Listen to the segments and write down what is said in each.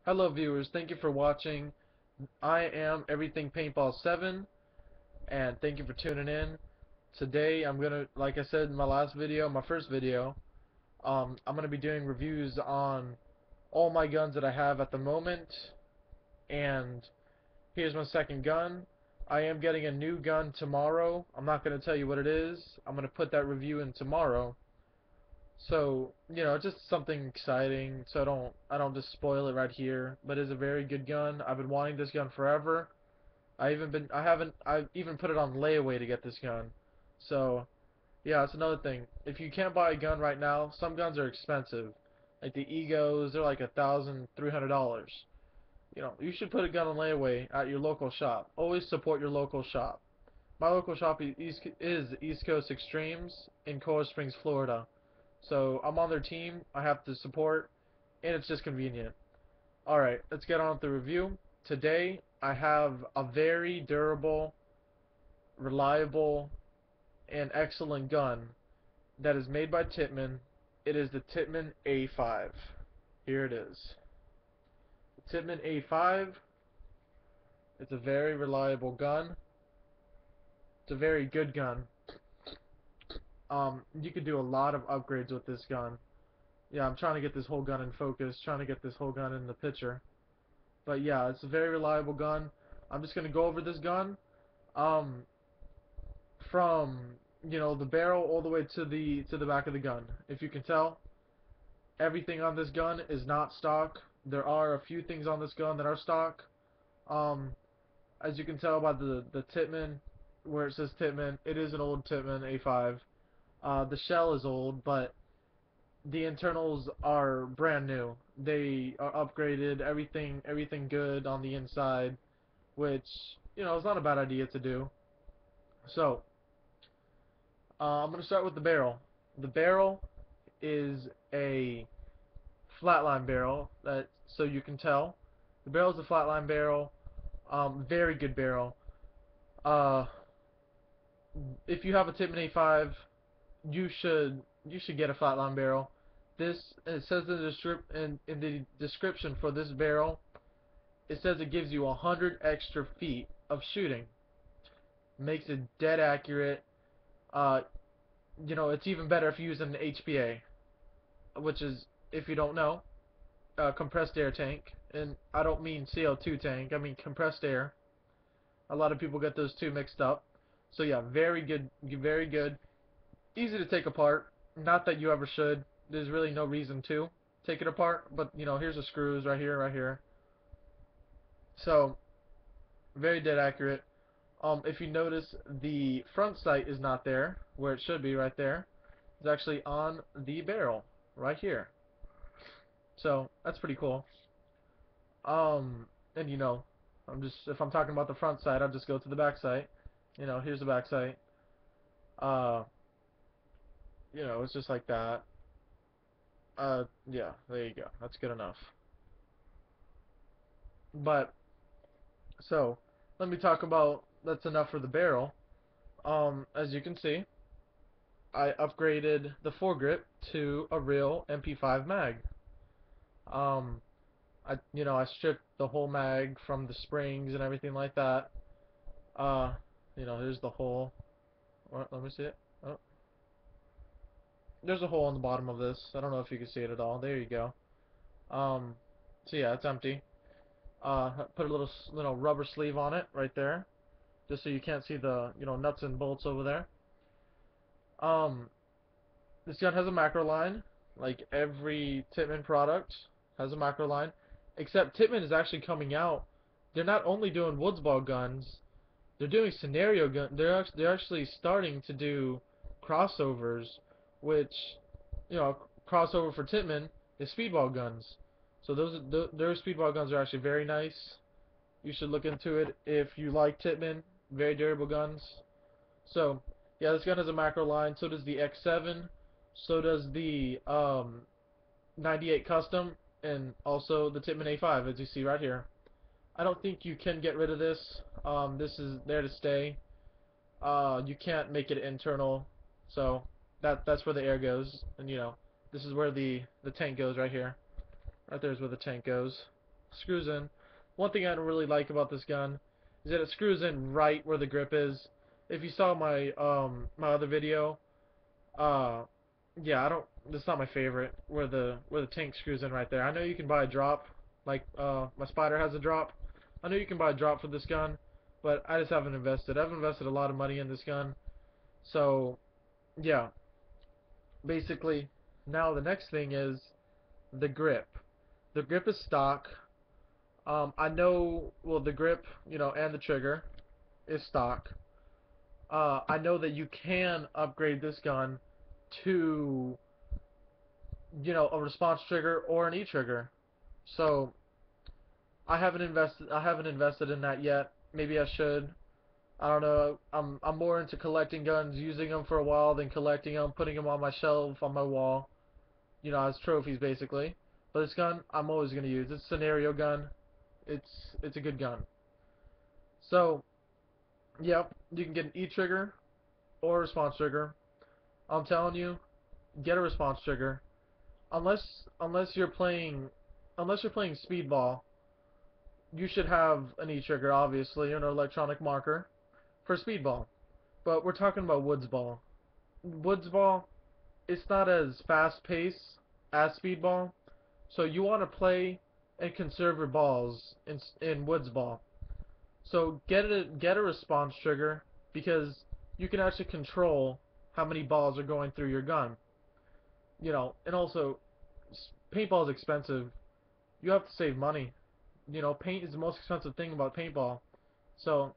Hello viewers, thank you for watching. I am Everything Paintball 7 and thank you for tuning in. Today I'm gonna, like I said in my last video, my first video, I'm gonna be doing reviews on all my guns that I have at the moment. And here's my second gun. I am getting a new gun tomorrow. I'm not gonna tell you what it is. I'm gonna put that review in tomorrow. So, just something exciting, so I don't just spoil it right here. But it's a very good gun. I've been wanting this gun forever. I've even put it on layaway to get this gun. So, yeah, that's another thing. If you can't buy a gun right now, some guns are expensive. Like the Egos, they're like $1,300. You should put a gun on layaway at your local shop. Always support your local shop. My local shop is East Coast Extremes in Coral Springs, Florida. So I'm on their team. I have to support, and it's just convenient. Alright, let's get on with the review. Today, I have a very durable, reliable, and excellent gun that is made by Tippmann. It is the Tippmann A5. Here it is. The Tippmann A5. It's a very reliable gun. It's a very good gun. You could do a lot of upgrades with this gun. Yeah, I'm trying to get this whole gun in focus, trying to get this whole gun in the picture. But yeah, it's a very reliable gun. I'm just gonna go over this gun, um, from the barrel all the way to the back of the gun. If you can tell, everything on this gun is not stock. There are a few things on this gun that are stock. Um, as you can tell by the Tippmann, where it says Tippmann, it is an old Tippmann A5. The shell is old, but the internals are brand new. They are upgraded, everything good on the inside, which is not a bad idea to do. So I'm gonna start with the barrel. The barrel is a flatline barrel. That so you can tell the barrel is a flatline barrel. Very good barrel. Uh, if you have a Tippmann A5, you should get a flatline barrel. This it says in the description for this barrel, it says it gives you 100 extra feet of shooting. Makes it dead accurate. Uh, it's even better if you use an HPA, which is, if you don't know, compressed air tank. And I don't mean CO2 tank, I mean compressed air. A lot of people get those two mixed up. So yeah, very good, very good. Easy to take apart. Not that you ever should. There's really no reason to take it apart, but here's the screws right here, right here. So very dead accurate. If you notice, the front sight is not there where it should be, right there. It's actually on the barrel right here. So that's pretty cool. And if I'm talking about the front sight, I'll just go to the back sight. Here's the back sight. Uh, it's just like that. Yeah, there you go. That's good enough. But so let me talk about that's enough for the barrel. As you can see, I upgraded the foregrip to a real MP5 mag. Um, I stripped the whole mag from the springs and everything like that. Uh, here's the hole. Let me see it. Oh, there's a hole on the bottom of this. I don't know if you can see it at all. There you go. Um, so yeah, it's empty. Put a little rubber sleeve on it right there, just so you can't see the nuts and bolts over there. Um, this gun has a macro line, like every Tippmann product has a macro line, except Tippmann is actually coming out. They're not only doing woods ball guns, they're doing scenario gun. They're actually starting to do crossovers, which crossover for Tippmann is speedball guns. So their speedball guns are actually very nice. You should look into it if you like Tippmann. Very durable guns. So yeah, this gun has a macro line. So does the X7. So does the 98 Custom, and also the Tippmann A5, as you see right here. I don't think you can get rid of this. This is there to stay. You can't make it internal, so that's where the air goes, and this is where the tank goes right here. Right there is where the tank goes. screws in. One thing I don't really like about this gun is that it screws in right where the grip is. If you saw my other video, uh, yeah, I don't. That's not my favorite. Where the tank screws in right there. I know you can buy a drop, like my Spider has a drop. I know you can buy a drop for this gun, but I just haven't invested. I've invested a lot of money in this gun, so yeah. Basically, now the next thing is the grip. The grip is stock. I know, well, the grip, and the trigger is stock. I know that you can upgrade this gun to, a response trigger or an E-trigger. So I haven't invested in that yet. Maybe I should. I don't know. I'm more into collecting guns, using them for a while, than collecting them, putting them on my shelf, on my wall, as trophies basically. But this gun, I'm always gonna use. It's a scenario gun. It's a good gun. So, yep, you can get an E-trigger or a response trigger. I'm telling you, get a response trigger. Unless you're playing speedball, you should have an E-trigger, obviously, or an electronic marker for speedball. But we're talking about woods ball. Woods ball, it's not as fast paced as speedball, so you want to play and conserve your balls in woods ball. So get a response trigger, because you can actually control how many balls are going through your gun. And also, paintball is expensive. You have to save money. Paint is the most expensive thing about paintball. So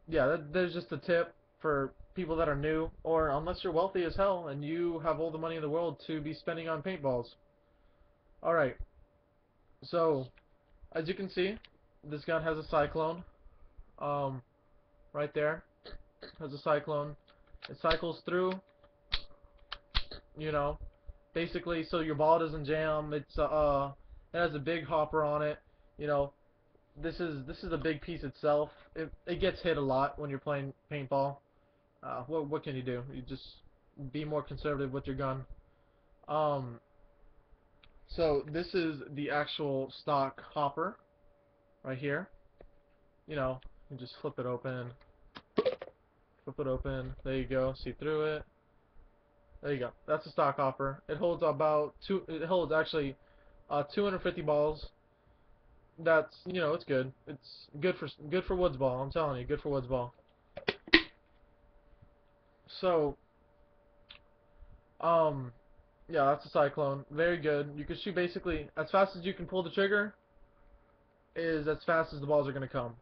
yeah, there's just a tip for people that are new, or unless you're wealthy as hell and you have all the money in the world to be spending on paintballs. Alright, so as you can see, this gun has a cyclone. Um, right there has a cyclone. It cycles through, you know, basically so your ball doesn't jam. It has a big hopper on it. You know, this is a big piece itself. It gets hit a lot when you're playing paintball. What can you do? You just be more conservative with your gun. Um, so this is the actual stock hopper right here. You just flip it open. Flip it open. There you go. See through it. There you go. That's a stock hopper. It holds about two. It holds actually 250 balls. That's it's good. It's good for woods ball. I'm telling you, good for woods ball. So um yeah, that's a cyclone. Very good. You can shoot basically as fast as you can pull the trigger is as fast as the balls are gonna come.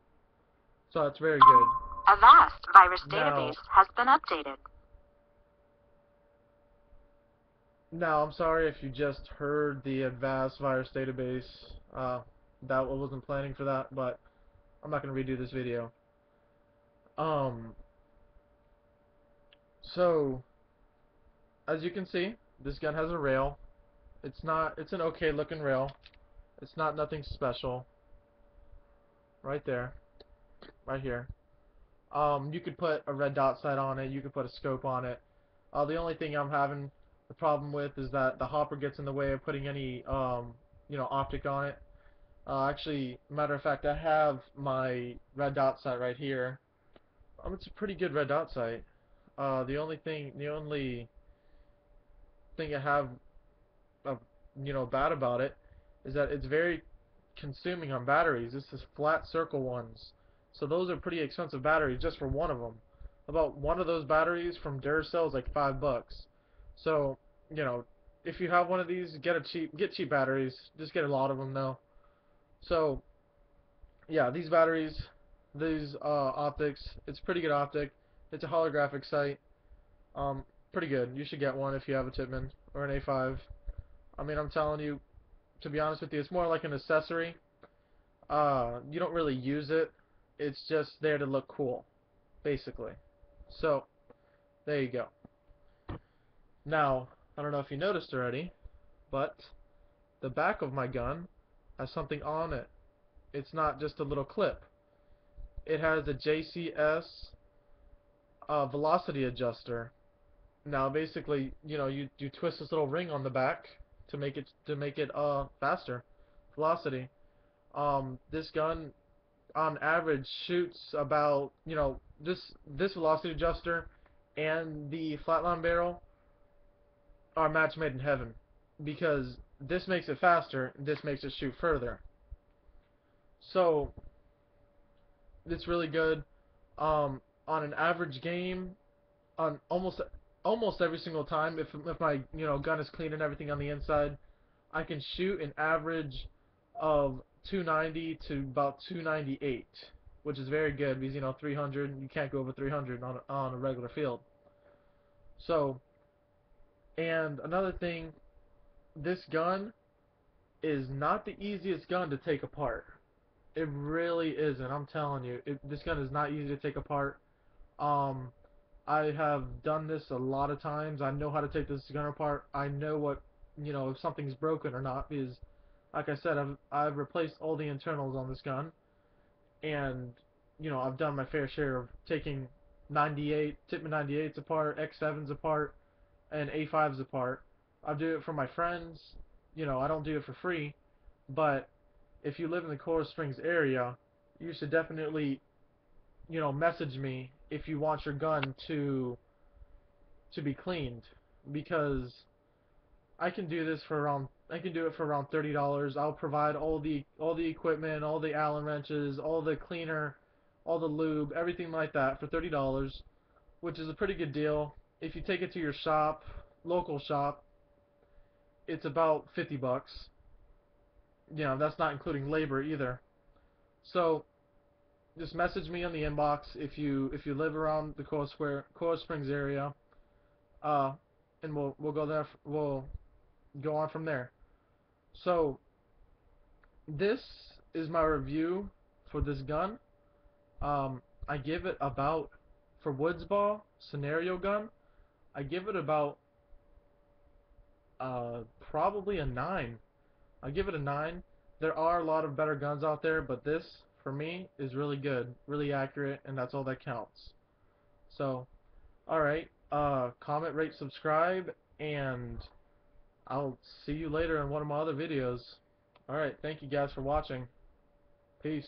So that's very good. Avast virus Now database has been updated. Now, I'm sorry if you just heard the advanced virus database. That I wasn't planning for that, but I'm not going to redo this video. Um, so, as you can see, this gun has a rail. It's an okay looking rail. It's not nothing special. Right there. Right here. You could put a red dot sight on it. You could put a scope on it. The only thing I'm having the problem with is that the hopper gets in the way of putting any, optic on it. Actually, matter of fact, I have my red dot sight right here. It's a pretty good red dot sight. The only thing I have, uh, bad about it is that it's very consuming on batteries. This is flat circle ones, so those are pretty expensive batteries just for one of them. About one of those batteries from Duracell is like $5. So, if you have one of these, get cheap batteries. Just get a lot of them though. So, yeah, these batteries, these optics, it's pretty good optic. It's a holographic sight. Um, Pretty good. You should get one if you have a Tippmann or an A5. I mean, I'm telling you, to be honest with you, it's more like an accessory. You don't really use it. It's just there to look cool, basically. So, there you go. Now, I don't know if you noticed already, but the back of my gun has something on it. It's not just a little clip. It has a JCS velocity adjuster. Now, basically, you twist this little ring on the back to make it faster velocity. This gun on average shoots about, this velocity adjuster and the flatline barrel are match made in heaven, because this makes it faster, this makes it shoot further. So it's really good. On an average game, on almost every single time, if my gun is clean and everything on the inside, I can shoot an average of 290 to about 298, which is very good because 300, you can't go over 300 on a regular field. So, and another thing, this gun is not the easiest gun to take apart. It really isn't. I'm telling you, this gun is not easy to take apart. Um, I have done this a lot of times. I know how to take this gun apart. I know what, if something's broken or not, because, like I said, I've replaced all the internals on this gun, and I've done my fair share of taking 98 Tippmann 98s apart, X7s apart, and A5s apart. I do it for my friends. I don't do it for free, but if you live in the Coral Springs area, you should definitely, message me if you want your gun to be cleaned, because I can do it for around $30. I'll provide all the equipment, all the Allen wrenches, all the cleaner, all the lube, everything like that for $30, which is a pretty good deal. If you take it to your shop, local shop, it's about 50 bucks. That's not including labor either. So just message me on the inbox if you live around the Coral Springs area, uh, and we'll go there. We'll go on from there. So this is my review for this gun. I give it about, for Woods Ball scenario gun, I give it about probably a 9. I give it a 9. There are a lot of better guns out there, but this for me is really good, really accurate, and that's all that counts. So, all right, comment, rate, subscribe, and I'll see you later in one of my other videos. All right, thank you guys for watching. Peace.